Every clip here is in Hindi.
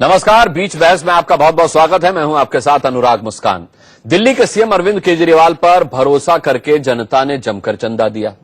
नमस्कार, बीच बहस में आपका बहुत बहुत स्वागत है। मैं हूं आपके साथ अनुराग मुस्कान। दिल्ली के सीएम अरविंद केजरीवाल पर भरोसा करके जनता ने जमकर चंदा दिया।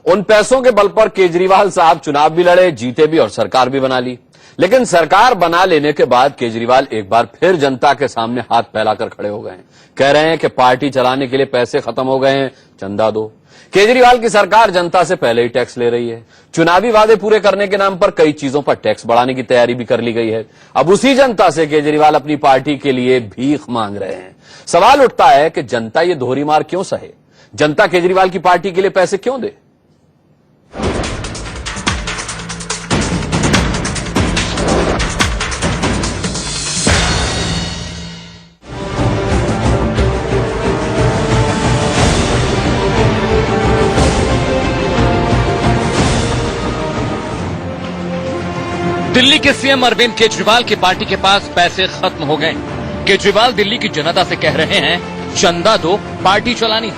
उन पैसों के बल पर केजरीवाल साहब चुनाव भी लड़े, जीते भी और सरकार भी बना ली। लेकिन सरकार बना लेने के बाद केजरीवाल एक बार फिर जनता के सामने हाथ फैलाकर खड़े हो गए हैं। कह रहे हैं कि पार्टी चलाने के लिए पैसे खत्म हो गए हैं, चंदा दो। केजरीवाल की सरकार जनता से पहले ही टैक्स ले रही है। चुनावी वादे पूरे करने के नाम पर कई चीजों पर टैक्स बढ़ाने की तैयारी भी कर ली गई है। अब उसी जनता से केजरीवाल अपनी पार्टी के लिए भीख मांग रहे हैं। सवाल उठता है कि जनता ये दोहरी मार क्यों सहे? जनता केजरीवाल की पार्टी के लिए पैसे क्यों दे? दिल्ली के सीएम अरविंद केजरीवाल की पार्टी के पास पैसे खत्म हो गए। केजरीवाल दिल्ली की जनता से कह रहे हैं, चंदा दो, पार्टी चलानी।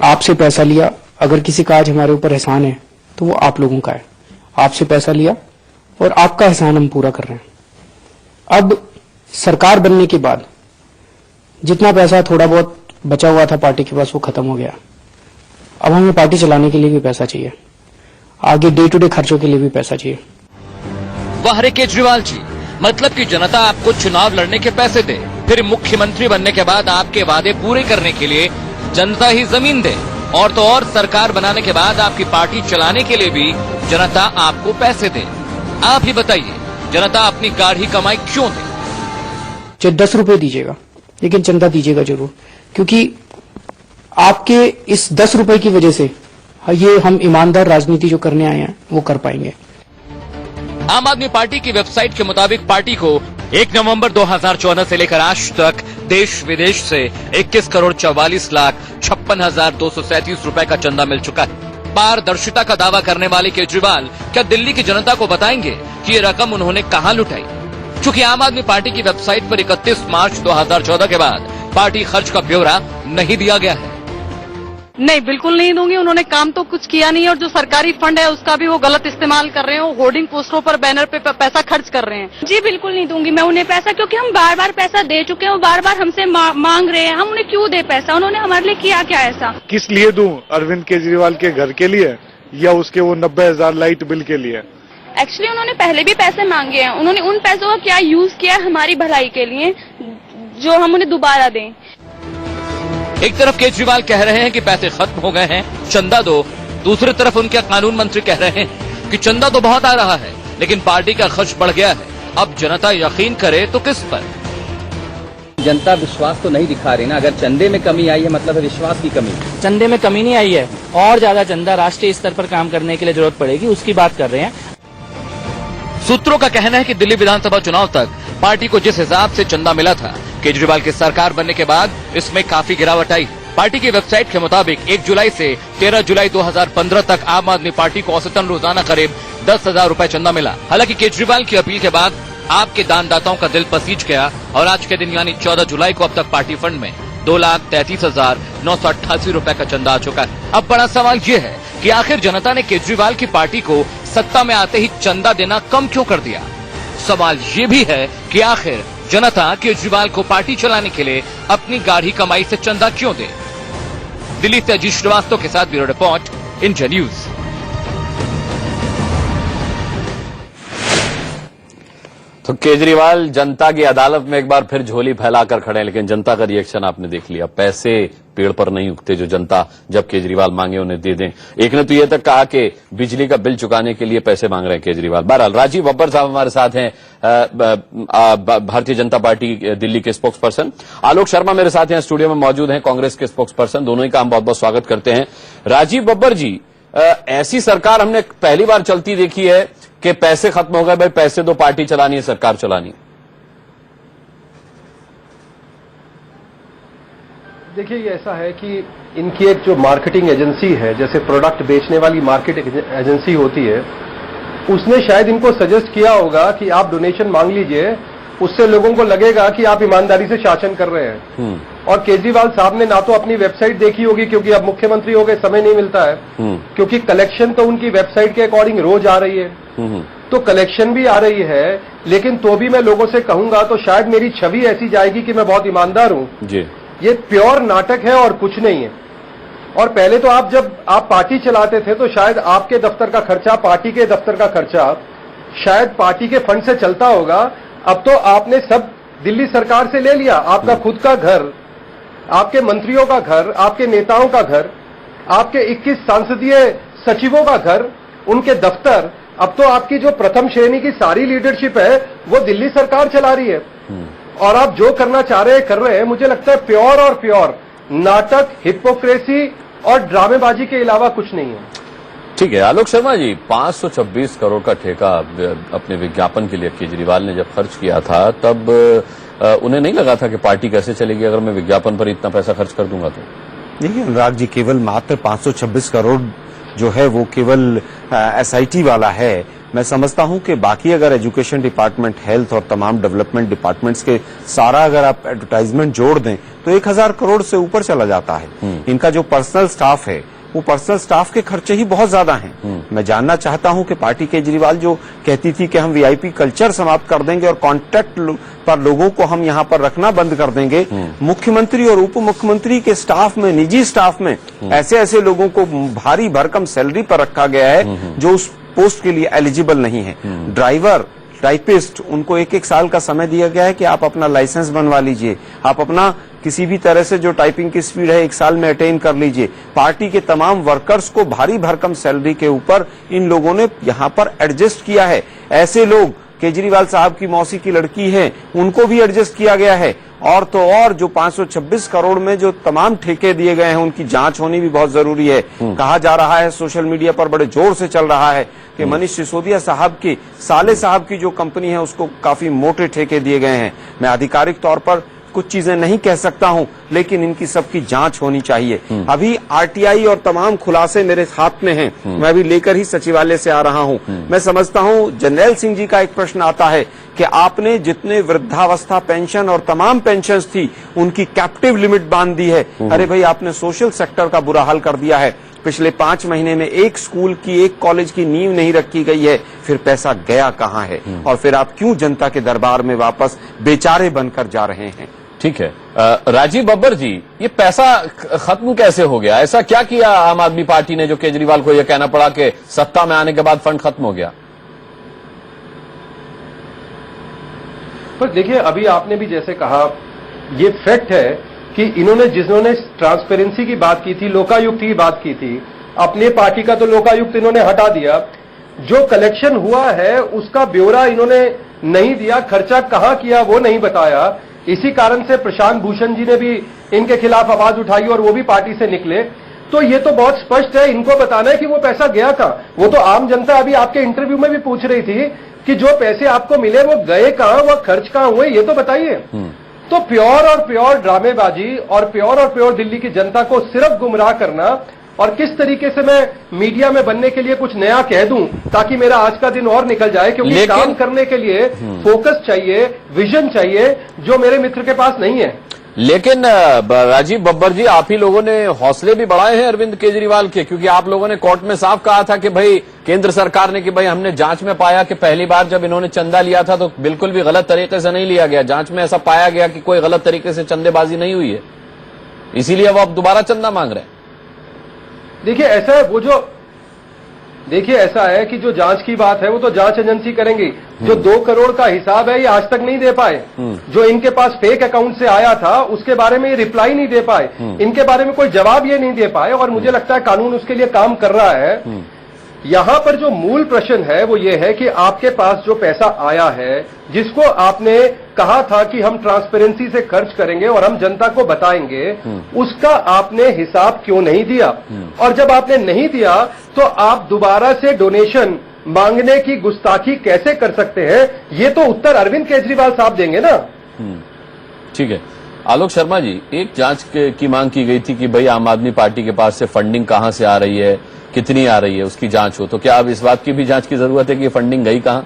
आपसे पैसा लिया, अगर किसी का आज हमारे ऊपर एहसान है तो वो आप लोगों का है। आपसे पैसा लिया और आपका एहसान हम पूरा कर रहे हैं। अब सरकार बनने के बाद जितना पैसा थोड़ा बहुत बचा हुआ था पार्टी के पास वो खत्म हो गया। अब हमें पार्टी चलाने के लिए भी पैसा चाहिए, आगे डे टू डे खर्चों के लिए भी पैसा चाहिए। वाह रे केजरीवाल जी, मतलब कि जनता आपको चुनाव लड़ने के पैसे दे, फिर मुख्यमंत्री बनने के बाद आपके वादे पूरे करने के लिए जनता ही जमीन दे, और तो और सरकार बनाने के बाद आपकी पार्टी चलाने के लिए भी जनता आपको पैसे दे। आप ही बताइए, जनता अपनी गाढ़ी कमाई क्यों दे? चाहे 10 रुपए दीजिएगा, लेकिन चंदा दीजिएगा जरूर, क्योंकि आपके इस 10 रुपए की वजह से ये हम ईमानदार राजनीति जो करने आए हैं वो कर पाएंगे। आम आदमी पार्टी की वेबसाइट के मुताबिक पार्टी को 1 नवंबर 2014 से लेकर आज तक देश विदेश से 21 करोड़ 44 लाख 56,237 रुपए का चंदा मिल चुका है। पारदर्शिता का दावा करने वाले केजरीवाल क्या दिल्ली की जनता को बताएंगे कि ये रकम उन्होंने कहां लुटाई? चूंकि आम आदमी पार्टी की वेबसाइट पर 31 मार्च 2014 के बाद पार्टी खर्च का ब्यौरा नहीं दिया गया है। नहीं, बिल्कुल नहीं दूंगी। उन्होंने काम तो कुछ किया नहीं, और जो सरकारी फंड है उसका भी वो गलत इस्तेमाल कर रहे हैं। होर्डिंग पोस्टरों पर, बैनर पे पैसा खर्च कर रहे हैं। जी बिल्कुल नहीं दूंगी मैं उन्हें पैसा, क्योंकि हम बार बार पैसा दे चुके हैं। वो बार बार हमसे मांग रहे हैं, हम उन्हें क्यों दे पैसा? उन्होंने हमारे लिए किया क्या ऐसा? किस लिए दूं? अरविंद केजरीवाल के घर के लिए या उसके वो 90,000 लाइट बिल के लिए? एक्चुअली उन्होंने पहले भी पैसे मांगे हैं। उन्होंने उन पैसों का क्या यूज किया हमारी भलाई के लिए, जो हम उन्हें दोबारा दें। एक तरफ केजरीवाल कह रहे हैं कि पैसे खत्म हो गए हैं, चंदा दो। दूसरी तरफ उनके कानून मंत्री कह रहे हैं कि चंदा तो बहुत आ रहा है, लेकिन पार्टी का खर्च बढ़ गया है। अब जनता यकीन करे तो किस पर? जनता विश्वास तो नहीं दिखा रही ना। अगर चंदे में कमी आई है मतलब है विश्वास की कमी। चंदे में कमी नहीं आई है, और ज्यादा चंदा राष्ट्रीय स्तर पर काम करने के लिए जरूरत पड़ेगी, उसकी बात कर रहे हैं। सूत्रों का कहना है कि दिल्ली विधानसभा चुनाव तक पार्टी को जिस हिसाब से चंदा मिला था, केजरीवाल की सरकार बनने के बाद इसमें काफी गिरावट आई। पार्टी की वेबसाइट के मुताबिक 1 जुलाई से 13 जुलाई 2015 तक आम आदमी पार्टी को औसतन रोजाना करीब 10,000 रुपए चंदा मिला। हालांकि केजरीवाल की अपील के बाद आपके दानदाताओं का दिल पसीज गया, और आज के दिन यानी 14 जुलाई को अब तक पार्टी फंड में 2,33,988 रुपए का चंदा आ चुका है। अब बड़ा सवाल ये है कि आखिर जनता ने केजरीवाल की पार्टी को सत्ता में आते ही चंदा देना कम क्यों कर दिया? सवाल ये भी है कि आखिर जनता केजरीवाल को पार्टी चलाने के लिए अपनी गाढ़ी कमाई से चंदा क्यों दे? दिल्ली से अजीत श्रीवास्तव के साथ ब्यूरो रिपोर्ट, इंडिया न्यूज। तो केजरीवाल जनता की अदालत में एक बार फिर झोली फैलाकर खड़े हैं, लेकिन जनता का रिएक्शन आपने देख लिया। पैसे पेड़ पर नहीं उगते जो जनता जब केजरीवाल मांगे उन्हें दे दें। एक ने तो यह तक कहा कि बिजली का बिल चुकाने के लिए पैसे मांग रहे हैं केजरीवाल। बहरहाल राजीव बब्बर साहब हमारे साथ हैं, भारतीय जनता पार्टी दिल्ली के स्पोक्स पर्सन। आलोक शर्मा मेरे साथ हैं, स्टूडियो में मौजूद हैं, कांग्रेस के स्पोक्स पर्सन। दोनों ही का हम बहुत बहुत स्वागत करते हैं। राजीव बब्बर जी, ऐसी सरकार हमने पहली बार चलती देखी है कि पैसे खत्म हो गए, भाई पैसे दो, पार्टी चलानी है, सरकार चलानी। देखिए, ये ऐसा है कि इनकी एक जो मार्केटिंग एजेंसी है, जैसे प्रोडक्ट बेचने वाली मार्केट एजेंसी होती है, उसने शायद इनको सजेस्ट किया होगा कि आप डोनेशन मांग लीजिए, उससे लोगों को लगेगा कि आप ईमानदारी से शासन कर रहे हैं। और केजरीवाल साहब ने ना तो अपनी वेबसाइट देखी होगी, क्योंकि अब मुख्यमंत्री हो गए, समय नहीं मिलता है, क्योंकि कलेक्शन तो उनकी वेबसाइट के अकॉर्डिंग रोज आ रही है। तो कलेक्शन भी आ रही है, लेकिन तो भी मैं लोगों से कहूंगा तो शायद मेरी छवि ऐसी जाएगी कि मैं बहुत ईमानदार हूं। जी, ये प्योर नाटक है और कुछ नहीं है। और पहले तो जब आप पार्टी चलाते थे तो शायद आपके दफ्तर का खर्चा, पार्टी के दफ्तर का खर्चा शायद पार्टी के फंड से चलता होगा। अब तो आपने सब दिल्ली सरकार से ले लिया। आपका खुद का घर, आपके मंत्रियों का घर, आपके नेताओं का घर, आपके 21 सांसदीय सचिवों का घर, उनके दफ्तर, अब तो आपकी जो प्रथम श्रेणी की सारी लीडरशिप है वो दिल्ली सरकार चला रही है। और आप जो करना चाह रहे हैं कर रहे हैं। मुझे लगता है प्योर और प्योर नाटक, हिपोक्रेसी और ड्रामेबाजी के अलावा कुछ नहीं है। ठीक है। आलोक शर्मा जी, 526 करोड़ का ठेका अपने विज्ञापन के लिए केजरीवाल ने जब खर्च किया था तब उन्हें नहीं लगा था कि पार्टी कैसे चलेगी अगर मैं विज्ञापन पर इतना पैसा खर्च कर दूंगा तो? देखिए अनुराग जी, केवल मात्र 526 करोड़ जो है वो केवल एसआईटी वाला है। मैं समझता हूं कि बाकी अगर एजुकेशन डिपार्टमेंट, हेल्थ और तमाम डेवलपमेंट डिपार्टमेंट्स के सारा अगर आप एडवर्टाइजमेंट जोड़ दें तो 1000 करोड़ से ऊपर चला जाता है। इनका जो पर्सनल स्टाफ है वो पर्सनल स्टाफ के खर्चे ही बहुत ज्यादा हैं। मैं जानना चाहता हूं कि पार्टी केजरीवाल जो कहती थी कि हम वीआईपी कल्चर समाप्त कर देंगे और कॉन्ट्रैक्ट पर लोगों को हम यहां पर रखना बंद कर देंगे, मुख्यमंत्री और उप मुख्यमंत्री के स्टाफ में, निजी स्टाफ में ऐसे ऐसे लोगों को भारी भरकम सैलरी पर रखा गया है जो उस पोस्ट के लिए एलिजिबल नहीं है। ड्राइवर, टाइपिस्ट, उनको 1-1 साल का समय दिया गया है कि आप अपना लाइसेंस बनवा लीजिए, आप अपना किसी भी तरह से जो टाइपिंग की स्पीड है 1 साल में अटेन कर लीजिए। पार्टी के तमाम वर्कर्स को भारी भरकम सैलरी के ऊपर इन लोगों ने यहां पर एडजस्ट किया है। ऐसे लोग, केजरीवाल साहब की मौसी की लड़की है, उनको भी एडजस्ट किया गया है। और तो और जो 526 करोड़ में जो तमाम ठेके दिए गए हैं उनकी जांच होनी भी बहुत जरूरी है। कहा जा रहा है, सोशल मीडिया पर बड़े जोर से चल रहा है कि मनीष सिसोदिया साहब की, साले साहब की जो कंपनी है उसको काफी मोटे ठेके दिए गए हैं। मैं आधिकारिक तौर पर कुछ चीजें नहीं कह सकता हूं, लेकिन इनकी सबकी जांच होनी चाहिए। अभी आरटीआई और तमाम खुलासे मेरे हाथ में हैं, मैं अभी लेकर ही सचिवालय से आ रहा हूं। मैं समझता हूं जर्नैल सिंह जी का एक प्रश्न आता है कि आपने जितने वृद्धावस्था पेंशन और तमाम पेंशन्स थी उनकी कैप्टिव लिमिट बांध दी है। अरे भाई, आपने सोशल सेक्टर का बुरा हाल कर दिया है। पिछले 5 महीने में एक स्कूल की, एक कॉलेज की नींव नहीं रखी गई है। फिर पैसा गया कहां है? और फिर आप क्यों जनता के दरबार में वापस बेचारे बनकर जा रहे हैं? ठीक है। राजीव बब्बर जी, ये पैसा खत्म कैसे हो गया? ऐसा क्या किया आम आदमी पार्टी ने जो केजरीवाल को यह कहना पड़ा कि सत्ता में आने के बाद फंड खत्म हो गया? पर देखिए, अभी आपने भी जैसे कहा, ये फैक्ट है कि इन्होंने जिन्होंने ट्रांसपेरेंसी की बात की थी, लोकायुक्त की बात की थी, अपने पार्टी का तो लोकायुक्त इन्होंने हटा दिया। जो कलेक्शन हुआ है उसका ब्यौरा इन्होंने नहीं दिया, खर्चा कहां किया वो नहीं बताया। इसी कारण से प्रशांत भूषण जी ने भी इनके खिलाफ आवाज उठाई और वो भी पार्टी से निकले। तो ये तो बहुत स्पष्ट है, इनको बताना है कि वो पैसा गया कहां। वो तो आम जनता अभी आपके इंटरव्यू में भी पूछ रही थी कि जो पैसे आपको मिले वो गए कहां, वो खर्च कहां हुए, ये तो बताइए। तो प्योर और प्योर ड्रामेबाजी और प्योर दिल्ली की जनता को सिर्फ गुमराह करना, और किस तरीके से मैं मीडिया में बनने के लिए कुछ नया कह दूं ताकि मेरा आज का दिन और निकल जाए, क्योंकि काम करने के लिए फोकस चाहिए, विजन चाहिए, जो मेरे मित्र के पास नहीं है। लेकिन राजीव बब्बर जी, आप ही लोगों ने हौसले भी बढ़ाए हैं अरविंद केजरीवाल के, क्योंकि आप लोगों ने कोर्ट में साफ कहा था कि भाई केंद्र सरकार ने कि भाई हमने जांच में पाया कि पहली बार जब इन्होंने चंदा लिया था तो बिल्कुल भी गलत तरीके से नहीं लिया गया। जांच में ऐसा पाया गया कि कोई गलत तरीके से चंदेबाजी नहीं हुई है, इसीलिए वो अब दोबारा चंदा मांग रहे हैं। देखिए ऐसा है, ऐसा है कि जो जांच की बात है वो तो जांच एजेंसी करेंगी। जो 2 करोड़ का हिसाब है ये आज तक नहीं दे पाए। जो इनके पास फेक अकाउंट से आया था उसके बारे में ये रिप्लाई नहीं दे पाए, इनके बारे में कोई जवाब ये नहीं दे पाए, और मुझे लगता है कानून उसके लिए काम कर रहा है। यहां पर जो मूल प्रश्न है वो ये है कि आपके पास जो पैसा आया है, जिसको आपने कहा था कि हम ट्रांसपेरेंसी से खर्च करेंगे और हम जनता को बताएंगे, उसका आपने हिसाब क्यों नहीं दिया? और जब आपने नहीं दिया तो आप दोबारा से डोनेशन मांगने की गुस्ताखी कैसे कर सकते हैं? ये तो उत्तर अरविंद केजरीवाल साहब देंगे ना। ठीक है। आलोक शर्मा जी, एक जांच की मांग की गई थी कि भाई आम आदमी पार्टी के पास से फंडिंग कहां से आ रही है, कितनी आ रही है, उसकी जांच हो। तो क्या अब इस बात की भी जांच की जरूरत है कि फंडिंग गई कहां?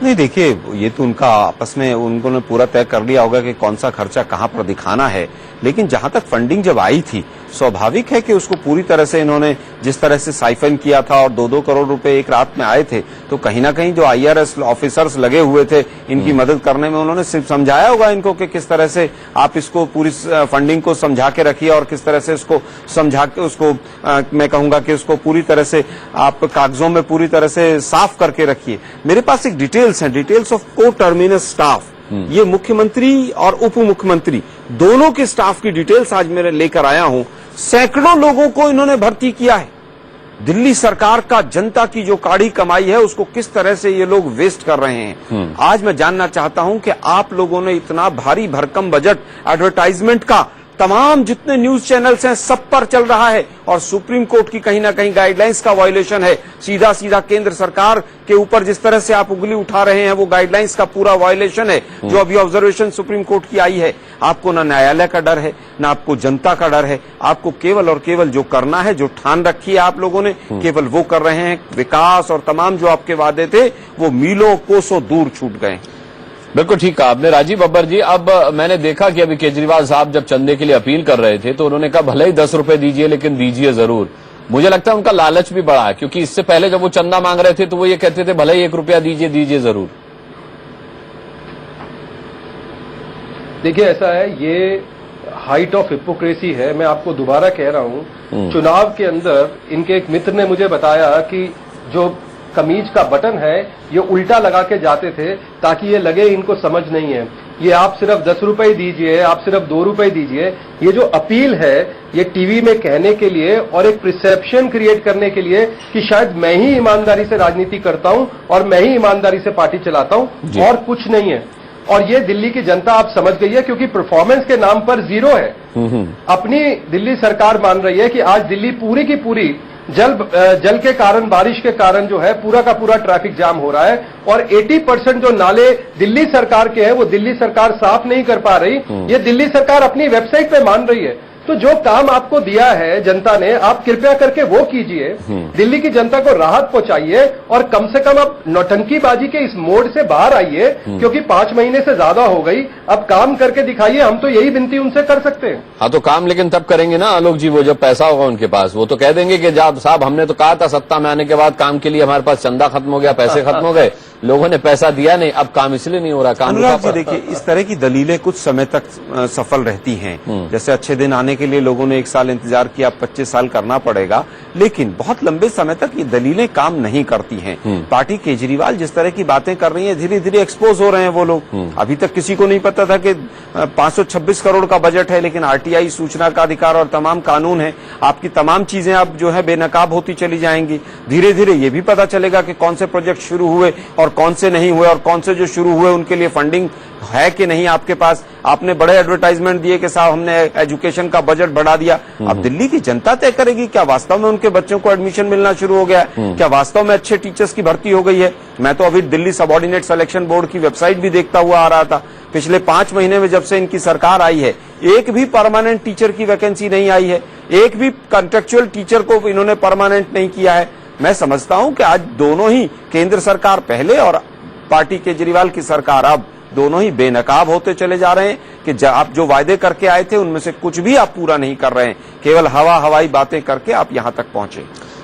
नहीं, देखिए, ये तो उनका आपस में उन्होंने पूरा तय कर लिया होगा कि कौन सा खर्चा कहां पर दिखाना है। लेकिन जहां तक फंडिंग जब आई थी, स्वाभाविक है कि उसको पूरी तरह से इन्होंने जिस तरह से साइफन किया था और 2-2 करोड़ रुपए एक रात में आए थे, तो कहीं ना कहीं जो IRS ऑफिसर्स लगे हुए थे इनकी मदद करने में, उन्होंने सिर्फ समझाया होगा इनको कि किस तरह से आप इसको पूरी फंडिंग को समझा के रखिए और किस तरह से उसको समझा के उसको मैं कहूंगा कि उसको पूरी तरह से आप कागजों में पूरी तरह से साफ करके रखिए। मेरे पास एक डिटेल्स हैं, डिटेल्स ऑफ को टर्मिनस स्टाफ। ये मुख्यमंत्री और उप मुख्यमंत्री दोनों के स्टाफ की डिटेल्स आज मेरे लेकर आया हूं। सैकड़ों लोगों को इन्होंने भर्ती किया है। दिल्ली सरकार का जनता की जो काढ़ी कमाई है उसको किस तरह से ये लोग वेस्ट कर रहे हैं। आज मैं जानना चाहता हूं कि आप लोगों ने इतना भारी भरकम बजट एडवर्टाइजमेंट का तमाम जितने न्यूज चैनल्स हैं सब पर चल रहा है और सुप्रीम कोर्ट की कहीं ना कहीं गाइडलाइंस का वायलेशन है। सीधा सीधा केंद्र सरकार के ऊपर जिस तरह से आप उंगली उठा रहे हैं वो गाइडलाइंस का पूरा वायलेशन है। जो अभी ऑब्जर्वेशन सुप्रीम कोर्ट की आई है, आपको ना न्यायालय का डर है ना आपको जनता का डर है। आपको केवल और केवल जो करना है, जो ठान रखी है आप लोगों ने, केवल वो कर रहे हैं। विकास और तमाम जो आपके वादे थे वो मीलों कोसों दूर छूट गए। बिल्कुल ठीक कहा आपने राजीव बब्बर जी। अब मैंने देखा कि अभी केजरीवाल साहब जब चंदे के लिए अपील कर रहे थे तो उन्होंने कहा भले ही 10 रुपए दीजिए लेकिन दीजिए जरूर। मुझे लगता है उनका लालच भी बढ़ा है, क्योंकि इससे पहले जब वो चंदा मांग रहे थे तो वो ये कहते थे भले ही 1 रुपया दीजिए, दीजिए जरूर। देखिए, ऐसा है, ये हाइट ऑफ हिपोक्रेसी है। मैं आपको दोबारा कह रहा हूं, चुनाव के अंदर इनके एक मित्र ने मुझे बताया कि जो कमीज का बटन है ये उल्टा लगा के जाते थे ताकि ये लगे इनको समझ नहीं है। ये आप सिर्फ 10 रुपए दीजिए, आप सिर्फ 2 रुपए दीजिए, ये जो अपील है ये टीवी में कहने के लिए और एक प्रिसेप्शन क्रिएट करने के लिए कि शायद मैं ही ईमानदारी से राजनीति करता हूं और मैं ही ईमानदारी से पार्टी चलाता हूं और कुछ नहीं है। और ये दिल्ली की जनता आप समझ गई है, क्योंकि परफॉर्मेंस के नाम पर जीरो है। अपनी दिल्ली सरकार मान रही है कि आज दिल्ली पूरी की पूरी जल के कारण, बारिश के कारण जो है पूरा का पूरा ट्रैफिक जाम हो रहा है और 80% जो नाले दिल्ली सरकार के हैं वो दिल्ली सरकार साफ नहीं कर पा रही। ये दिल्ली सरकार अपनी वेबसाइट पे मान रही है। तो जो काम आपको दिया है जनता ने, आप कृपया करके वो कीजिए। दिल्ली की जनता को राहत पहुंचाइए और कम से कम अब नौटंकीबाजी के इस मोड से बाहर आइए, क्योंकि 5 महीने से ज्यादा हो गई। अब काम करके दिखाइए, हम तो यही विनती उनसे कर सकते हैं। हाँ, तो काम लेकिन तब करेंगे ना आलोक जी, वो जब पैसा होगा उनके पास। वो तो कह देंगे कि जब साहब हमने तो कहा था सत्ता में आने के बाद काम के लिए हमारे पास चंदा खत्म हो गया, पैसे खत्म हो गए, लोगों ने पैसा दिया नहीं, अब काम इसलिए नहीं हो रहा। काम अनुराग जी, देखिए, इस तरह की दलीलें कुछ समय तक सफल रहती हैं। जैसे अच्छे दिन आने के लिए लोगों ने 1 साल इंतजार किया, 25 साल करना पड़ेगा, लेकिन बहुत लंबे समय तक ये दलीलें काम नहीं करती हैं। पार्टी केजरीवाल जिस तरह की बातें कर रही है, धीरे धीरे एक्सपोज हो रहे हैं वो लोग। अभी तक किसी को नहीं पता था कि 526 करोड़ का बजट है, लेकिन RTI, सूचना का अधिकार और तमाम कानून है, आपकी तमाम चीजें अब जो है बेनकाब होती चली जाएंगी। धीरे धीरे ये भी पता चलेगा कि कौन से प्रोजेक्ट शुरू हुए और कौन से नहीं हुए, और कौन से जो शुरू हुए उनके लिए फंडिंग है कि नहीं आपके पास। आपने बड़े एडवर्टाइजमेंट दिए कि साहब हमने एजुकेशन का बजट बढ़ा दिया। अब दिल्ली की जनता तय करेगी क्या वास्तव में उनके बच्चों को एडमिशन मिलना शुरू हो गया है, क्या वास्तव में अच्छे टीचर्स की भर्ती हो गई है। मैं तो अभी दिल्ली सबऑर्डिनेट सिलेक्शन बोर्ड की वेबसाइट भी देखता हुआ आ रहा था। पिछले 5 महीने में जब से इनकी सरकार आई है, एक भी परमानेंट टीचर की वैकेंसी नहीं आई है, एक भी कॉन्ट्रेक्चुअल टीचर को इन्होंने परमानेंट नहीं किया है। मैं समझता हूं कि आज दोनों ही, केंद्र सरकार पहले और पार्टी केजरीवाल की सरकार अब, दोनों ही बेनकाब होते चले जा रहे हैं कि आप जो वायदे करके आए थे उनमें से कुछ भी आप पूरा नहीं कर रहे हैं, केवल हवाई बातें करके आप यहां तक पहुंचे।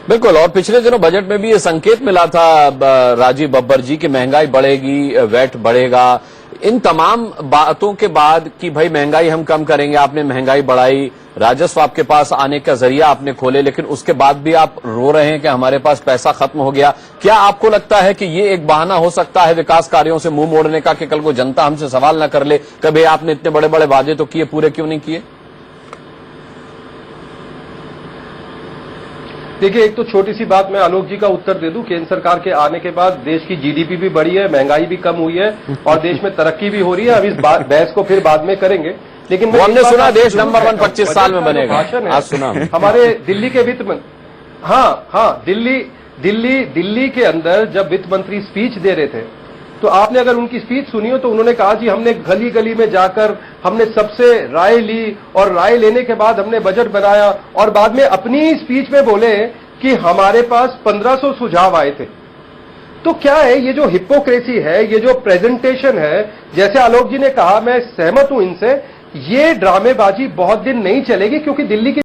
बिल्कुल, और पिछले दिनों बजट में भी ये संकेत मिला था राजीव बब्बर जी कि महंगाई बढ़ेगी, वैट बढ़ेगा। इन तमाम बातों के बाद कि भाई महंगाई हम कम करेंगे, आपने महंगाई बढ़ाई, राजस्व आपके पास आने का जरिया आपने खोले, लेकिन उसके बाद भी आप रो रहे हैं कि हमारे पास पैसा खत्म हो गया। क्या आपको लगता है कि ये एक बहाना हो सकता है विकास कार्यों से मुंह मोड़ने का, कि कल को जनता हमसे सवाल न कर ले कभी आपने इतने बड़े बड़े वादे तो किए, पूरे क्यों नहीं किए? देखिए, एक तो छोटी सी बात मैं आलोक जी का उत्तर दे दूं। केंद्र सरकार के आने के बाद देश की GDP भी बढ़ी है, महंगाई भी कम हुई है और देश में तरक्की भी हो रही है। अब इस बहस को फिर बाद में करेंगे, लेकिन हमने सुना देश नंबर 1 25 साल में बनेगा। आज सुना हमारे दिल्ली के वित्त मंत्री, हाँ, दिल्ली के अंदर जब वित्त मंत्री स्पीच दे रहे थे तो आपने अगर उनकी स्पीच सुनी हो तो उन्होंने कहा जी हमने गली गली में जाकर हमने सबसे राय ली और राय लेने के बाद हमने बजट बनाया, और बाद में अपनी स्पीच में बोले कि हमारे पास 1500 सुझाव आए थे। तो क्या है ये जो हिपोक्रेसी है, ये जो प्रेजेंटेशन है, जैसे आलोक जी ने कहा, मैं सहमत हूं इनसे, ये ड्रामेबाजी बहुत दिन नहीं चलेगी क्योंकि दिल्ली की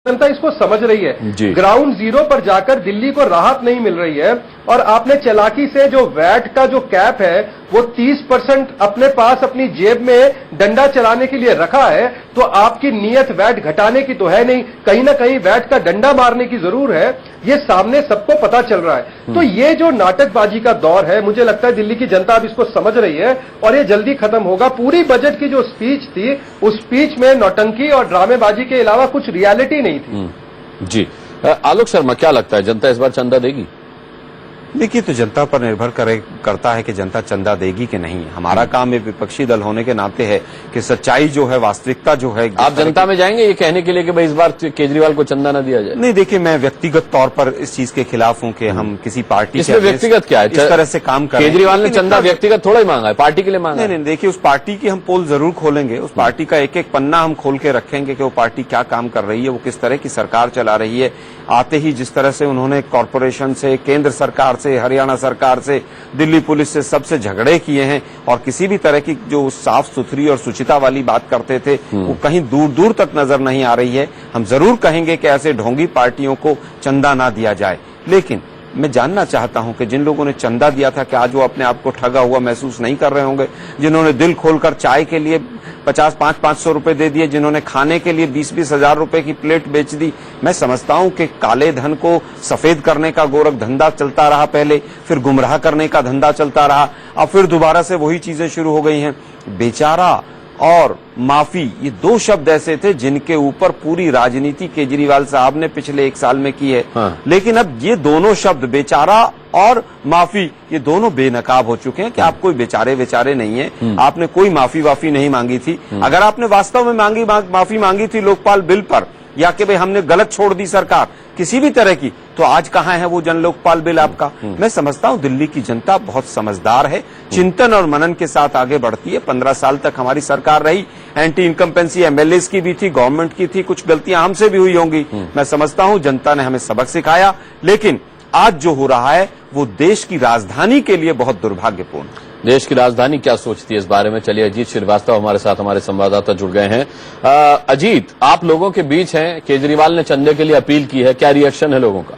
जनता इसको समझ रही है। ग्राउंड जीरो पर जाकर दिल्ली को राहत नहीं मिल रही है और आपने चालाकी से जो वैट का जो कैप है वो 30% अपने पास अपनी जेब में डंडा चलाने के लिए रखा है, तो आपकी नीयत वैट घटाने की तो है नहीं, कहीं ना कहीं वैट का डंडा मारने की जरूर है। ये सामने सबको पता चल रहा है। तो ये जो नाटकबाजी का दौर है, मुझे लगता है दिल्ली की जनता अब इसको समझ रही है और ये जल्दी खत्म होगा। पूरी बजट की जो स्पीच थी, उस स्पीच में नौटंकी और ड्रामेबाजी के अलावा कुछ रियलिटी नहीं थी। जी आलोक शर्मा, क्या लगता है जनता इस बार चंदा देगी? देखिए, तो जनता पर निर्भर करता है कि जनता चंदा देगी कि नहीं। हमारा काम एक विपक्षी दल होने के नाते है कि सच्चाई जो है, वास्तविकता जो है। आप जनता में जाएंगे ये कहने के लिए कि भाई इस बार केजरीवाल को चंदा न दिया जाए? नहीं, देखिए, मैं व्यक्तिगत तौर पर इस चीज के खिलाफ हूं कि हम किसी पार्टी इसमें व्यक्तिगत क्या है? इस तरह से काम करें। केजरीवाल ने चंदा व्यक्तिगत थोड़ा ही मांगा है, पार्टी के लिए मांगा। नहीं, देखिए, उस पार्टी की हम पोल जरूर खोलेंगे, उस पार्टी का एक एक पन्ना हम खोल के रखेंगे कि वो पार्टी क्या काम कर रही है, वो किस तरह की सरकार चला रही है। आते ही जिस तरह से उन्होंने कॉरपोरेशन से, केंद्र सरकार से, हरियाणा सरकार से, दिल्ली पुलिस से, सबसे झगड़े किए हैं और किसी भी तरह की जो साफ सुथरी और सुचिता वाली बात करते थे वो कहीं दूर दूर तक नजर नहीं आ रही है। हम जरूर कहेंगे कि ऐसे ढोंगी पार्टियों को चंदा ना दिया जाए, लेकिन मैं जानना चाहता हूं कि जिन लोगों ने चंदा दिया था, क्या आज वो अपने आप को ठगा हुआ महसूस नहीं कर रहे होंगे? जिन्होंने दिल खोलकर चाय के लिए 500 रुपए दे दिए, जिन्होंने खाने के लिए 20-20 हजार रुपए की प्लेट बेच दी। मैं समझता हूं कि काले धन को सफेद करने का गोरख धंधा चलता रहा पहले, फिर गुमराह करने का धंधा चलता रहा, अब फिर दोबारा से वही चीजें शुरू हो गई हैं। बेचारा और माफी, ये दो शब्द ऐसे थे जिनके ऊपर पूरी राजनीति केजरीवाल साहब ने पिछले 1 साल में की है। लेकिन अब ये दोनों शब्द, बेचारा और माफी, ये दोनों बेनकाब हो चुके हैं कि आप कोई बेचारे नहीं है। आपने कोई माफी नहीं मांगी थी। अगर आपने वास्तव में माफी मांगी थी लोकपाल बिल पर, या कि भाई हमने गलत छोड़ दी सरकार किसी भी तरह की, तो आज कहां है वो जन लोकपाल बिल आपका? मैं समझता हूं दिल्ली की जनता बहुत समझदार है, चिंतन और मनन के साथ आगे बढ़ती है। 15 साल तक हमारी सरकार रही, एंटी इनकम्पेंसी एमएलए की भी थी, गवर्नमेंट की थी, कुछ गलतियां हमसे भी हुई होंगी। मैं समझता हूं जनता ने हमें सबक सिखाया, लेकिन आज जो हो रहा है वो देश की राजधानी के लिए बहुत दुर्भाग्यपूर्ण है। देश की राजधानी क्या सोचती है इस बारे में? चलिए, अजीत श्रीवास्तव हमारे साथ, हमारे संवाददाता जुड़ गए हैं। अजीत, आप लोगों के बीच हैं, केजरीवाल ने चंदे के लिए अपील की है, क्या रिएक्शन है लोगों का?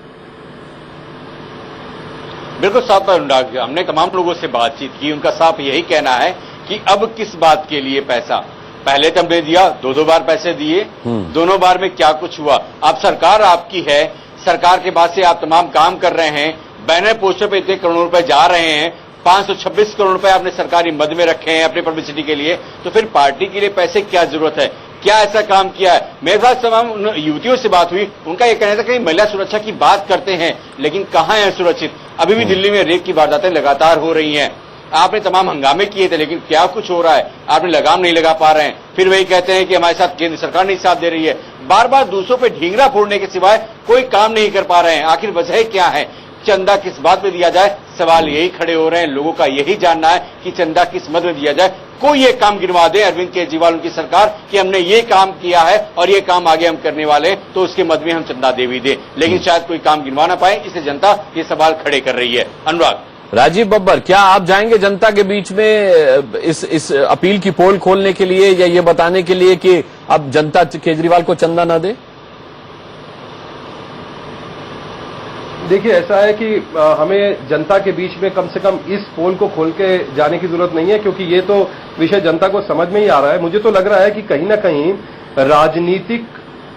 बिल्कुल साफ है अनुराग, हमने तमाम लोगों से बातचीत की, उनका साफ यही कहना है कि अब किस बात के लिए पैसा? पहले तो हमने दिया, 2 बार पैसे दिए, दोनों बार में क्या कुछ हुआ? अब सरकार आपकी है, सरकार के बाद से आप तमाम काम कर रहे हैं, बैनर पोस्टर पे इतने करोड़ों रुपए जा रहे हैं, 526 करोड़ रुपए आपने सरकारी मद में रखे हैं अपनी पब्लिसिटी के लिए, तो फिर पार्टी के लिए पैसे क्या जरूरत है? क्या ऐसा काम किया है? मेरे साथ तमाम युवतियों से बात हुई, उनका यह कहना था कि महिला सुरक्षा की बात करते हैं, लेकिन कहां है सुरक्षित? अभी भी दिल्ली में रेप की वारदातें लगातार हो रही हैं। आपने तमाम हंगामे किए थे, लेकिन क्या कुछ हो रहा है? आपने लगाम नहीं लगा पा रहे हैं। फिर वही कहते हैं कि हमारे साथ केंद्र सरकार नहीं साथ दे रही है। बार बार दूसरों पे ढींगरा फोड़ने के सिवाय कोई काम नहीं कर पा रहे हैं। आखिर वजह क्या है? चंदा किस बात में दिया जाए? सवाल यही खड़े हो रहे हैं। लोगों का यही जानना है कि चंदा किस मद में दिया जाए। कोई ये काम गिनवा दे अरविंद केजरीवाल उनकी सरकार कि हमने ये काम किया है और ये काम आगे हम करने वाले हैं, तो उसके मद में हम चंदा दे भी दे, लेकिन शायद कोई काम गिनवा ना पाए, इसलिए जनता ये सवाल खड़े कर रही है। अनुराग। राजीव बब्बर, क्या आप जाएंगे जनता के बीच में इस अपील की पोल खोलने के लिए, या ये बताने के लिए कि अब जनता केजरीवाल को चंदा न दे? देखिए, ऐसा है कि हमें जनता के बीच में कम से कम इस पोल को खोल के जाने की जरूरत नहीं है, क्योंकि ये तो विषय जनता को समझ में ही आ रहा है। मुझे तो लग रहा है कि कहीं ना कहीं राजनीतिक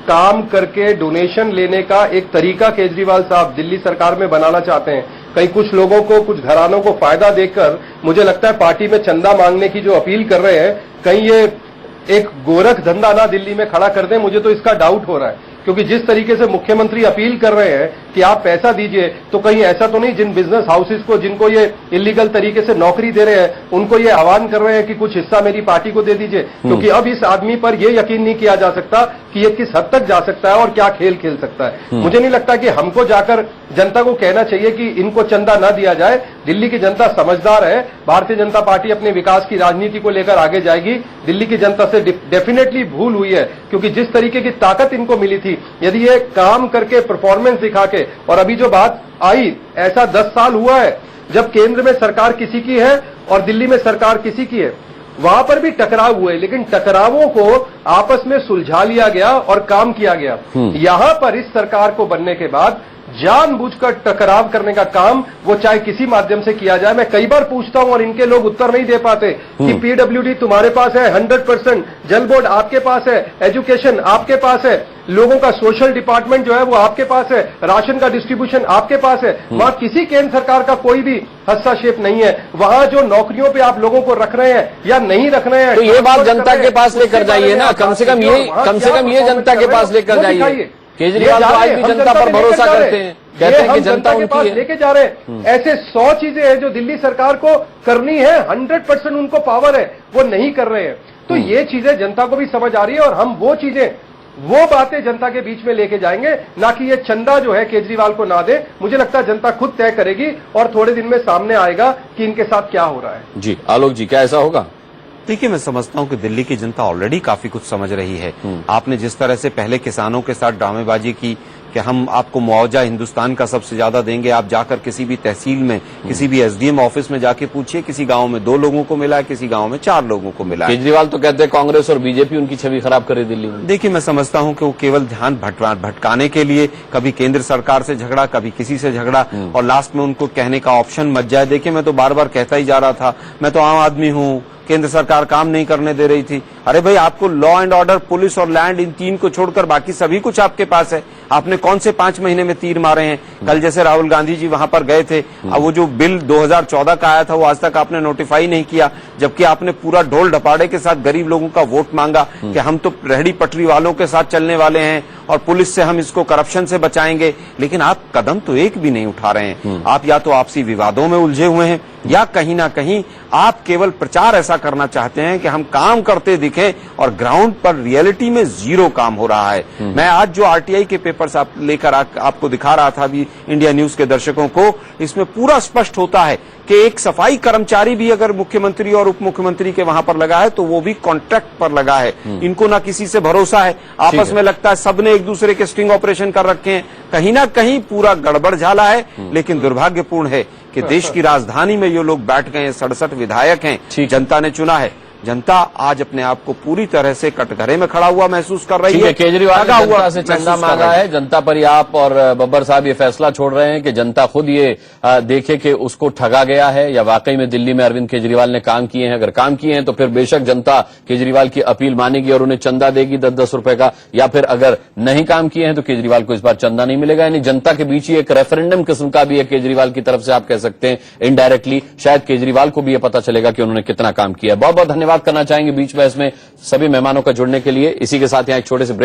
काम करके डोनेशन लेने का एक तरीका केजरीवाल साहब दिल्ली सरकार में बनाना चाहते हैं। कहीं कुछ लोगों को, कुछ घरानों को फायदा देकर मुझे लगता है पार्टी में चंदा मांगने की जो अपील कर रहे हैं, कहीं ये एक गोरख धंधा ना दिल्ली में खड़ा कर दें। मुझे तो इसका डाउट हो रहा है, क्योंकि जिस तरीके से मुख्यमंत्री अपील कर रहे हैं कि आप पैसा दीजिए, तो कहीं ऐसा तो नहीं जिन बिजनेस हाउसेस को, जिनको ये इलीगल तरीके से नौकरी दे रहे हैं, उनको ये आह्वान कर रहे हैं कि कुछ हिस्सा मेरी पार्टी को दे दीजिए? क्योंकि अब इस आदमी पर यह यकीन नहीं किया जा सकता कि ये किस हद तक जा सकता है और क्या खेल खेल सकता है। मुझे नहीं लगता कि हमको जाकर जनता को कहना चाहिए कि इनको चंदा ना दिया जाए। दिल्ली की जनता समझदार है, भारतीय जनता पार्टी अपने विकास की राजनीति को लेकर आगे जाएगी। दिल्ली की जनता से डेफिनेटली भूल हुई है, क्योंकि जिस तरीके की ताकत इनको मिली थी, यदि ये काम करके परफॉर्मेंस दिखा के, और अभी जो बात आई, ऐसा 10 साल हुआ है जब केंद्र में सरकार किसी की है और दिल्ली में सरकार किसी की है, वहां पर भी टकराव हुए, लेकिन टकरावों को आपस में सुलझा लिया गया और काम किया गया। यहां पर इस सरकार को बनने के बाद जानबूझकर टकराव करने का काम, वो चाहे किसी माध्यम से किया जाए। मैं कई बार पूछता हूं और इनके लोग उत्तर नहीं दे पाते कि पीडब्ल्यूडी तुम्हारे पास है 100%, जल बोर्ड आपके पास है, एजुकेशन आपके पास है, लोगों का सोशल डिपार्टमेंट जो है वो आपके पास है, राशन का डिस्ट्रीब्यूशन आपके पास है। वहां किसी केंद्र सरकार का कोई भी हस्तक्षेप नहीं है। वहां जो नौकरियों पे आप लोगों को रख रहे हैं या नहीं रख रहे हैं, तो ये बात जनता के पास लेकर जाइए ना, कम से कम ये जनता के पास लेकर जाइए। केजरीवाल तो आज भी जनता पर भरोसा करते हैं, कहते हैं कि जनता उनकी है। लेके जा रहे हैं। ऐसे 100 चीजें हैं जो दिल्ली सरकार को करनी है, 100% उनको पावर है, वो नहीं कर रहे हैं। तो ये चीजें जनता को भी समझ आ रही है और हम वो चीजें, वो बातें जनता के बीच में लेके जाएंगे, ना कि ये चंदा जो है केजरीवाल को ना दे। मुझे लगता है जनता खुद तय करेगी और थोड़े दिन में सामने आएगा कि इनके साथ क्या हो रहा है। जी आलोक जी, क्या ऐसा होगा? देखिए, मैं समझता हूं कि दिल्ली की जनता ऑलरेडी काफी कुछ समझ रही है। आपने जिस तरह से पहले किसानों के साथ ड्रामेबाजी की कि हम आपको मुआवजा हिंदुस्तान का सबसे ज्यादा देंगे, आप जाकर किसी भी तहसील में, किसी भी एसडीएम ऑफिस में जाके पूछिए, किसी गांव में 2 लोगों को मिला है, किसी गांव में 4 लोगों को मिला है। केजरीवाल तो कहते हैं कांग्रेस और बीजेपी उनकी छवि खराब करे दिल्ली में। देखिए, मैं समझता हूं कि वो केवल ध्यान भटकाने के लिए, कभी केंद्र सरकार से झगड़ा, कभी किसी से झगड़ा, और लास्ट में उनको कहने का ऑप्शन मच जाए। देखिए, मैं तो बार बार कहता ही जा रहा था, मैं तो आम आदमी हूं, केंद्र सरकार काम नहीं करने दे रही थी। अरे भाई, आपको लॉ एंड ऑर्डर, पुलिस और लैंड, इन 3 को छोड़कर बाकी सभी कुछ आपके पास है। आपने कौन से 5 महीने में तीर मारे हैं? कल जैसे राहुल गांधी जी वहां पर गए थे, अब वो जो बिल 2014 का आया था वो आज तक आपने नोटिफाई नहीं किया, जबकि आपने पूरा ढोल ढपाड़े के साथ गरीब लोगों का वोट मांगा कि हम तो रेहड़ी पटरी वालों के साथ चलने वाले हैं और पुलिस से हम इसको करप्शन से बचाएंगे। लेकिन आप कदम तो एक भी नहीं उठा रहे हैं। आप या तो आपसी विवादों में उलझे हुए हैं, या कहीं ना कहीं आप केवल प्रचार ऐसा करना चाहते हैं कि हम काम करते दिखें, और ग्राउंड पर रियलिटी में 0 काम हो रहा है। मैं आज जो आरटीआई के पेपर्स लेकर आपको दिखा रहा था अभी इंडिया न्यूज के दर्शकों को, इसमें पूरा स्पष्ट होता है कि एक सफाई कर्मचारी भी अगर मुख्यमंत्री और उप मुख्यमंत्री के वहां पर लगा है तो वो भी कॉन्ट्रैक्ट पर लगा है। इनको ना किसी से भरोसा है, आपस में लगता है सबने एक दूसरे के स्टिंग ऑपरेशन कर रखे हैं। कहीं ना कहीं पूरा गड़बड़ झाला है। लेकिन दुर्भाग्यपूर्ण है कि देश की राजधानी में ये लोग बैठ गए हैं, 67 विधायक हैं, जनता ने चुना है। जनता आज अपने आप को पूरी तरह से कटघरे में खड़ा हुआ महसूस कर रही है। केजरीवाल ने जनता से चंदा मांगा है, जनता पर ही आप और बब्बर साहब ये फैसला छोड़ रहे हैं कि जनता खुद ये देखे कि उसको ठगा गया है या वाकई में दिल्ली में अरविंद केजरीवाल ने काम किए हैं। अगर काम किए हैं तो फिर बेशक जनता केजरीवाल की अपील मानेगी और उन्हें चंदा देगी 10-10 रुपए का, या फिर अगर नहीं काम किए हैं तो केजरीवाल को इस बार चंदा नहीं मिलेगा। यानी जनता के बीच ही एक रेफरेंडम किस्म का भी है केजरीवाल की तरफ से, आप कह सकते हैं इनडायरेक्टली। शायद केजरीवाल को भी यह पता चलेगा कि उन्होंने कितना काम किया। बहुत बहुत धन्यवाद करना चाहेंगे बीच में इसमें सभी मेहमानों का जुड़ने के लिए। इसी के साथ यहाँ एक छोटे से ब्रेक